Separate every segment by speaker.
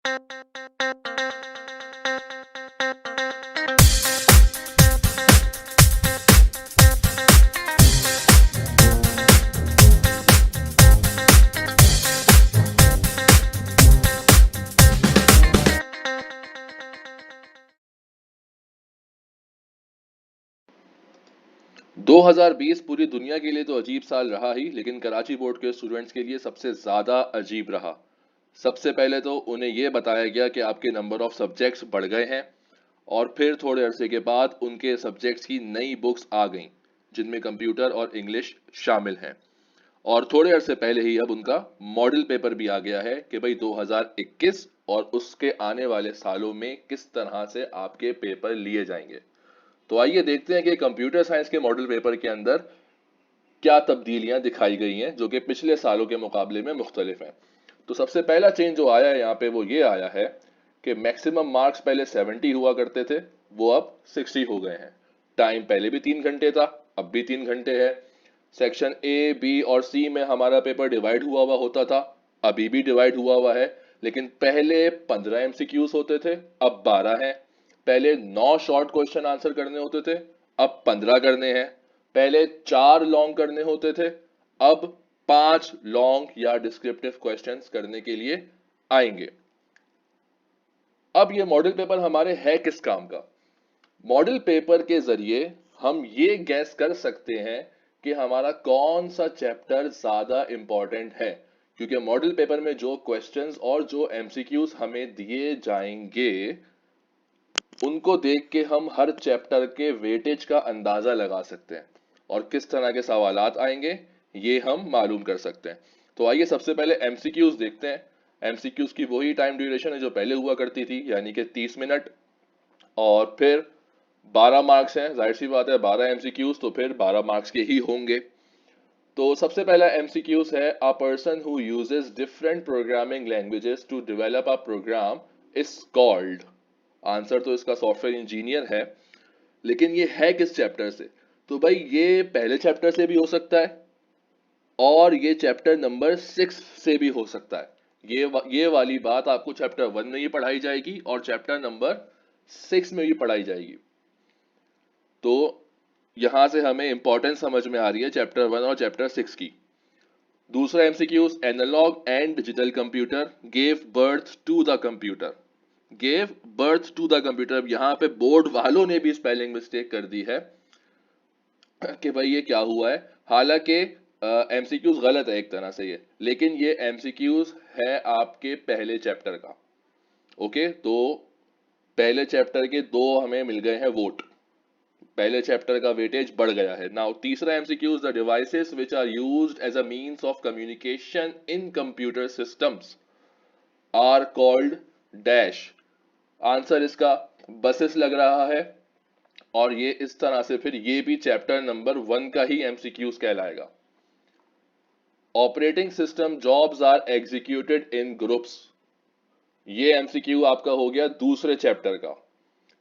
Speaker 1: 2020 पूरी दुनिया के लिए तो अजीब साल रहा ही, लेकिन कराची बोर्ड के स्टूडेंट्स के लिए सबसे ज़्यादा अजीब रहा। सबसे पहले तो उन्हें यह बताया गया कि आपके नंबर ऑफ सब्जेक्ट्स बढ़ गए हैं, और फिर थोड़े अरसे के बाद उनके सब्जेक्ट्स की नई बुक्स आ गईं, जिनमें कंप्यूटर और इंग्लिश शामिल हैं। और थोड़े अरसे पहले ही अब उनका मॉडल पेपर भी आ गया है कि भाई 2021 और उसके आने वाले सालों में किस तरह से आपके पेपर लिए जाएंगे। तो आइए देखते हैं कि कंप्यूटर साइंस के मॉडल पेपर के अंदर क्या तब्दीलियां दिखाई गई हैं जो कि पिछले सालों के मुकाबले में मुख्तलिफ हैं। तो सबसे पहला चेंज जो आया है यहाँ पे वो ये आया है कि मैक्सिमम मार्क्स पहले 70 हुआ करते थे, वो अब 60 हो गए हैं। टाइम पहले भी 3 घंटे था, अब भी 3 घंटे है। सेक्शन ए, बी और सी में हमारा पेपर डिवाइड हुआ हुआ होता था, अभी भी डिवाइड हुआ हुआ है, लेकिन पहले 15 एमसीक्यूज होते थे, अब 12 हैं। पहले 9 शॉर्ट क्वेश्चन आंसर करने होते थे, अब 15 करने हैं। पहले 4 लॉन्ग करने होते थे, अब 5 लॉन्ग या डिस्क्रिप्टिव क्वेश्चंस करने के लिए आएंगे। अब ये मॉडल पेपर हमारे है किस काम का? मॉडल पेपर के जरिए हम ये गैस कर सकते हैं कि हमारा कौन सा चैप्टर ज्यादा इंपॉर्टेंट है, क्योंकि मॉडल पेपर में जो क्वेश्चंस और जो एमसीक्यूज हमें दिए जाएंगे उनको देख के हम हर चैप्टर के वेटेज का अंदाजा लगा सकते हैं, और किस तरह के सवालात आएंगे ये हम मालूम कर सकते हैं। तो आइए सबसे पहले एमसीक्यूज देखते हैं। एमसीक्यूज की वही टाइम ड्यूरेशन है जो पहले हुआ करती थी, यानी कि 30 मिनट, और फिर 12 मार्क्स हैं। जाहिर सी बात है 12 एमसीक्यूज तो फिर 12 मार्क्स के ही होंगे। तो सबसे पहला एमसीक्यूज है, a person who uses different programming languages to develop a program is called. Answer तो इसका सॉफ्टवेयर इंजीनियर है, लेकिन ये है किस चैप्टर से? तो भाई ये पहले चैप्टर से भी हो सकता है, और ये चैप्टर नंबर 6 से भी हो सकता है। ये वाली बात आपको चैप्टर 1 में ही पढ़ाई जाएगी और चैप्टर नंबर 6 में भी पढ़ाई जाएगी। तो यहां से हमें इंपॉर्टेंस समझ में आ रही है चैप्टर 1 और चैप्टर 6 की। दूसरा MCQs, analogue and digital computer gave birth to the computer. Gave birth to the computer, अब यहां पे बोर्ड वालों ने भी स्पेलिंग मिस्टेक कर दी है कि भाई ये क्या हुआ है। हालांकि एमसीक्यूज गलत है एक तरह से ये, लेकिन ये एमसीक्यूज है आपके पहले चैप्टर का। ओके, तो पहले चैप्टर के 2 हमें मिल गए हैं वोट, पहले चैप्टर का वेटेज बढ़ गया है। नाउ तीसरा MCQs, the devices which are used as a means of communication in computer systems are called dash. Answer इसका बसेस लग रहा है, और ये इस तरह से फिर ये भी चैप्टर नंबर 1 का ही एमसीक्यूज कहलाएगा। Operating system jobs are executed in groups, ये एमसीक्यू आपका हो गया दूसरे चैप्टर का।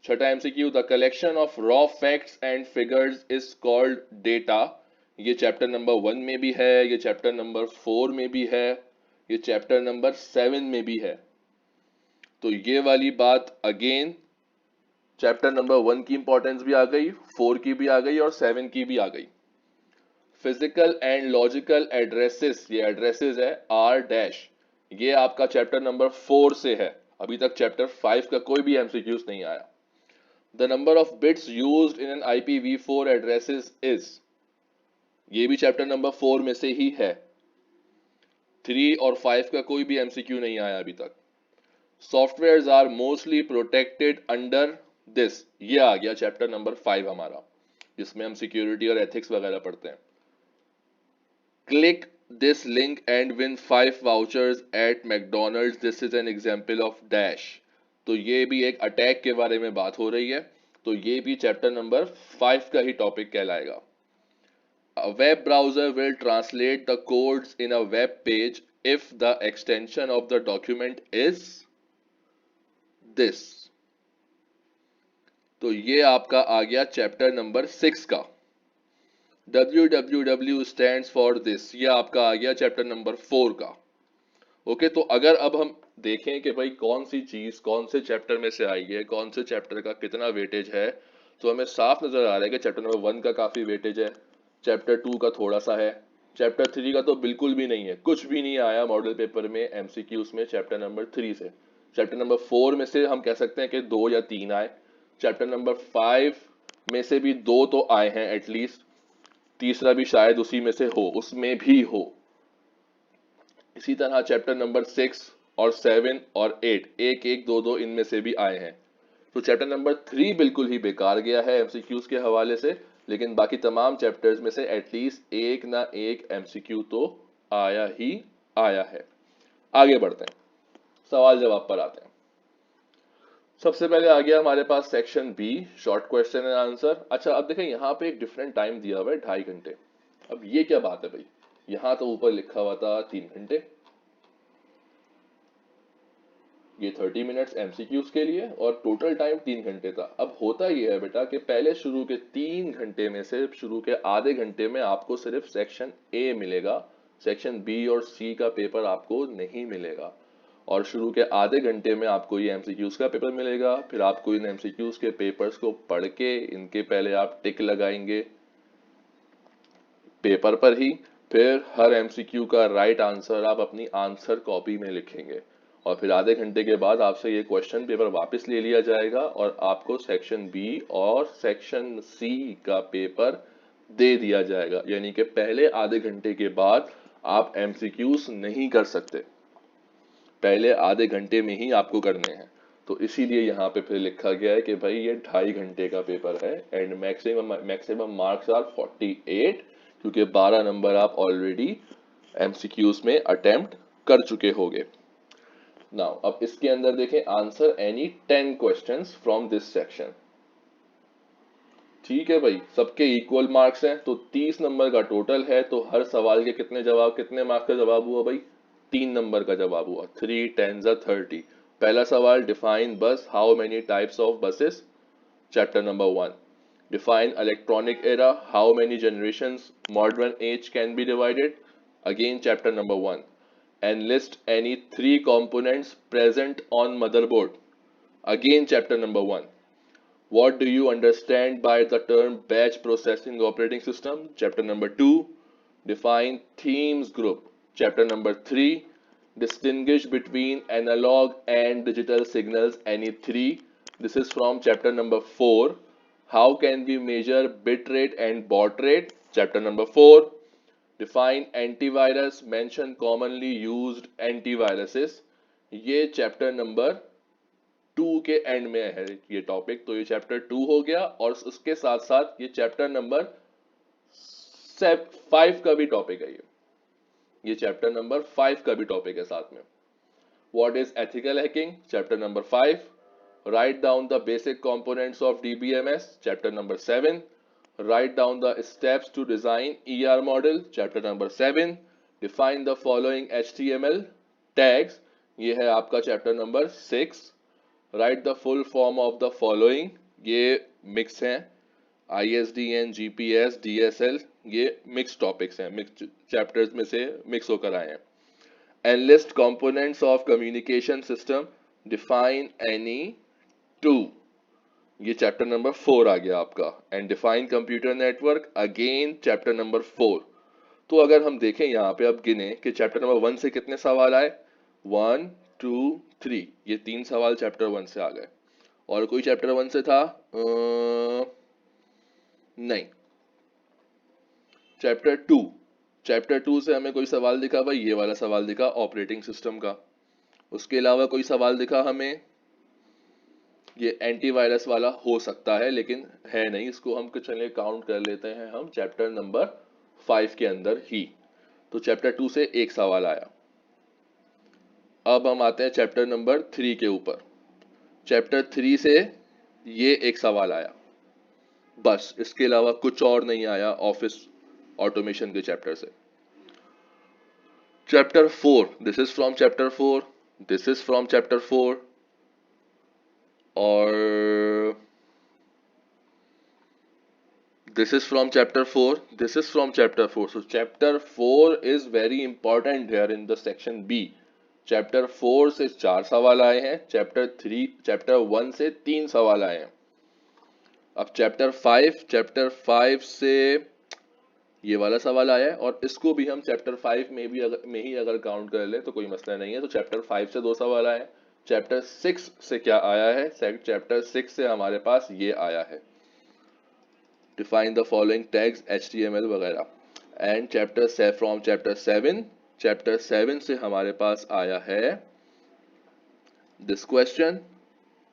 Speaker 1: छठा MCQ, the collection of raw facts and figures is called data. ये चैप्टर नंबर 1 में भी है, ये चैप्टर नंबर 4 में भी है, ये चैप्टर नंबर 7 में भी है। तो ये वाली बात अगेन चैप्टर नंबर 1 की इंपॉर्टेंस भी आ गई, 4 की भी आ गई और 7 की भी आ गई। फिजिकल एंड लॉजिकल एड्रेसेस, ये एड्रेसेस है आर डैश, ये आपका चैप्टर नंबर 4 से है। अभी तक चैप्टर 5 का कोई भी एमसीक्यूज नहीं आया। The number of bits used in an IPv4 addresses is, ये भी चैप्टर नंबर 4 में से ही है। 3 और 5 का कोई भी एमसीक्यू नहीं आया अभी तक। Software are mostly protected under this, ये आ गया चैप्टर नंबर 5 हमारा, जिसमें हम सिक्योरिटी और एथिक्स वगैरह पढ़ते हैं। Click this link and win 5 vouchers at McDonald's, this is an example of dash. तो ये भी एक अटैक के बारे में बात हो रही है, तो ये भी चैप्टर नंबर 5 का ही टॉपिक कहलाएगा। A web browser will translate the codes in a web page if the extension of the document is this। तो ये आपका आ गया चैप्टर नंबर 6 का। www stands for this, ये आपका आ गया चैप्टर नंबर 4 का। ओके, तो अगर अब हम देखें कि भाई कौन सी चीज कौन से चैप्टर में से आई है, कौन से चैप्टर का कितना वेटेज है, तो हमें साफ नजर आ रहा है कि चैप्टर नंबर 1 का काफी वेटेज है, चैप्टर 2 का थोड़ा सा है, चैप्टर 3 का तो बिल्कुल भी नहीं है, कुछ भी नहीं आया मॉडल पेपर में एमसीक्यूज में चैप्टर नंबर 3 से। चैप्टर नंबर 4 में से हम कह सकते हैं कि 2 या 3 आए, चैप्टर नंबर 5 में से भी 2 तो आए हैं एटलीस्ट, तीसरा भी शायद उसी में से हो, उसमें भी हो। इसी तरह चैप्टर नंबर 6 और 7 और 8 एक एक दो दो इनमें से भी आए हैं। तो चैप्टर नंबर 3 बिल्कुल ही बेकार गया है एमसीक्यूज के हवाले से, लेकिन बाकी तमाम चैप्टर्स में से एटलीस्ट एक ना एक एमसीक्यू तो आया ही आया है। आगे बढ़ते हैं, सवाल जवाब पर आते हैं। सबसे पहले आ गया हमारे पास section B, short question and answer. अच्छा अब देखें यहाँ पे एक डिफरेंट टाइम दिया हुआ है 2.5 घंटे। अब ये क्या बात है भाई, यहाँ तो ऊपर लिखा हुआ था 3 घंटे, ये 30 मिनट्स एमसीक्यूज के लिए और टोटल टाइम 3 घंटे था। अब होता ये है बेटा कि पहले शुरू के 3 घंटे में से शुरू के आधे घंटे में आपको सिर्फ सेक्शन ए मिलेगा, सेक्शन बी और सी का पेपर आपको नहीं मिलेगा, और शुरू के आधे घंटे में आपको ये एमसीक्यूज का पेपर मिलेगा। फिर आपको इन एमसीक्यूज के पेपर्स को पढ़ के इनके पहले आप टिक लगाएंगे पेपर पर ही, फिर हर एमसीक्यू का राइट आंसर आप अपनी आंसर कॉपी में लिखेंगे, और फिर आधे घंटे के बाद आपसे ये क्वेश्चन पेपर वापस ले लिया जाएगा और आपको सेक्शन बी और सेक्शन सी का पेपर दे दिया जाएगा। यानी कि पहले आधे घंटे के बाद आप एमसीक्यूज नहीं कर सकते, पहले आधे घंटे में ही आपको करने हैं। तो इसीलिए यहाँ पे फिर लिखा गया है कि भाई ये 2.5 घंटे का पेपर है एंड मैक्सिमम मार्क्स आर 48, क्योंकि 12 नंबर आप ऑलरेडी एमसीक्यूज में अटेम्प्ट कर चुके होगे। नाउ अब इसके अंदर देखें, answer any 10 questions from this section. ठीक है भाई, सबके इक्वल मार्क्स हैं तो 30 नंबर का टोटल है, तो हर सवाल के कितने मार्क्स का जवाब हुआ भाई, 3 नंबर का जवाब हुआ। 3 10 30। पहला सवाल, डिफाइन बस, how many types of buses, chapter number 1। Define electronic era, how many generations modern age can be divided, again chapter number 1। And list any 3 components present on motherboard, again chapter number 1। What do you understand by the term batch processing operating system? Chapter number 2. Define themes group. Chapter number 3. Distinguish between analog and digital signals, any 3. This is from chapter number 4. How can we measure bit rate and baud rate? Chapter number 4. Define antivirus. Mention commonly used antiviruses. ये chapter number 2 के and में है ये topic, तो ये chapter 2 हो गया, और उसके साथ साथ ये चैप्टर नंबर 5 का भी टॉपिक है, ये चैप्टर नंबर 5 का भी टॉपिक है साथ में। What is ethical hacking, chapter number 5। Write down the basic components of DBMS, chapter number 7। Write down the steps to design ER model, chapter number 7। Define the following HTML tags, ये है आपका chapter number 6। Write the full form of the following, ये mix हैं, ISDN, GPS, DSL, ये mix topics हैं, mix chapters में से mix होकर आए हैं। Enlist components of communication system, define any 2, ये चैप्टर नंबर 4 आ गया आपका। And define computer network, again chapter number 4। तो अगर हम देखें यहाँ पे अब गिने कि चैप्टर नंबर 1 से कितने सवाल आए, 1 2 3, ये 3 सवाल चैप्टर 1 से आ गए। और कोई चैप्टर 1 से था नहीं। चैप्टर 2 से हमें कोई सवाल दिखा भाई, ये वाला सवाल दिखा ऑपरेटिंग सिस्टम का। उसके अलावा कोई सवाल दिखा हमें, ये एंटीवायरस वाला हो सकता है लेकिन है नहीं, इसको हम चलिए काउंट कर लेते हैं हम चैप्टर नंबर 5 के अंदर ही। तो चैप्टर 2 से एक सवाल आया। अब हम आते हैं चैप्टर नंबर 3 के ऊपर। चैप्टर 3 से ये एक सवाल आया, बस इसके अलावा कुछ और नहीं आया ऑफिस ऑटोमेशन के चैप्टर से। Chapter 4, this is from chapter 4, this is from chapter 4, और this is from chapter 4, this is from chapter 4. So chapter 4 is very important here in the section B, chapter 4 से 4 सवाल आए हैं, chapter 1 से 3 सवाल आए हैं। अब चैप्टर 5 से ये वाला सवाल आया है, और इसको भी हम चैप्टर 5 में ही अगर काउंट कर ले तो कोई मसला नहीं है। तो चैप्टर 5 से 2 सवाल आए हैं। चैप्टर 6 से क्या आया है? चैप्टर 6 से हमारे पास ये आया है, define the following tags, HTML वगैरह। एंड चैप्टर 7 से हमारे पास आया है this question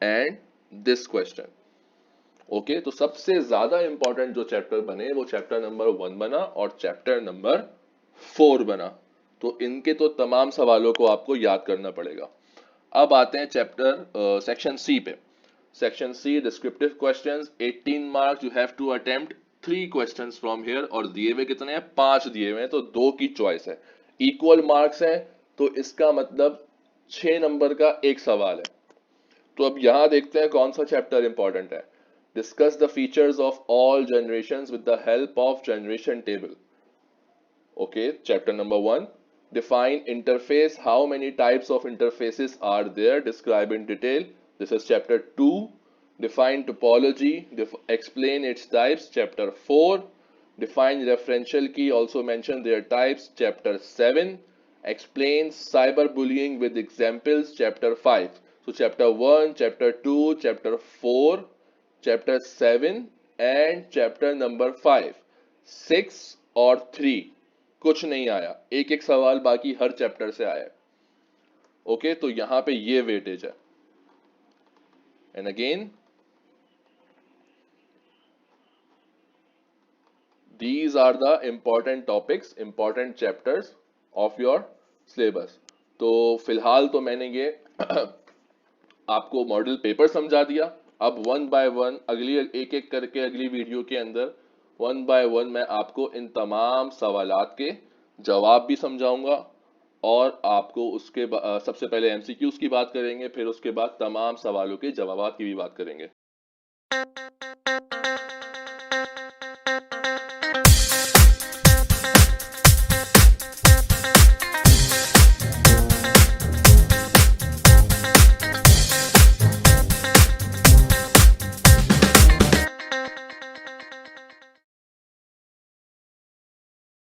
Speaker 1: and this question. Okay, तो सबसे ज्यादा इंपॉर्टेंट जो चैप्टर बने वो चैप्टर नंबर 1 बना और चैप्टर नंबर 4 बना। तो इनके तो तमाम सवालों को आपको याद करना पड़ेगा। अब आते हैं सेक्शन सी पे। Section C, descriptive questions, 18 marks, you have to attempt 3 questions from here. और दिए हुए कितने हैं? 5 दिए हुए हैं, तो 2 की चॉइस है। इक्वल मार्क्स है, तो इसका मतलब 6 नंबर का एक सवाल है। तो अब यहां देखते हैं कौन सा चैप्टर इंपॉर्टेंट है। Discuss the features of all generations with the help of generation table. Okay, chapter number 1, define interface, how many types of interfaces are there, describe in detail. This is chapter 2. Define topology, explain its types, chapter 4. Define referential key, also mention their types, chapter 7. Explain cyberbullying with examples, chapter 5. So chapter 1, chapter 2, chapter 4, chapter 7 and chapter number 5, 6 और 3 कुछ नहीं आया, एक एक सवाल बाकी हर chapter से आया है। ओके, तो यहां पे ये वेटेज है। And again these are the important topics, important chapters of your syllabus. तो फिलहाल तो मैंने ये आपको मॉडल पेपर समझा दिया। अब वन बाय वन अगली एक एक करके अगली वीडियो के अंदर वन बाय वन मैं आपको इन तमाम सवालात के जवाब भी समझाऊंगा, और आपको सबसे पहले MCQs की बात करेंगे, फिर उसके बाद तमाम सवालों के जवाब की भी बात करेंगे।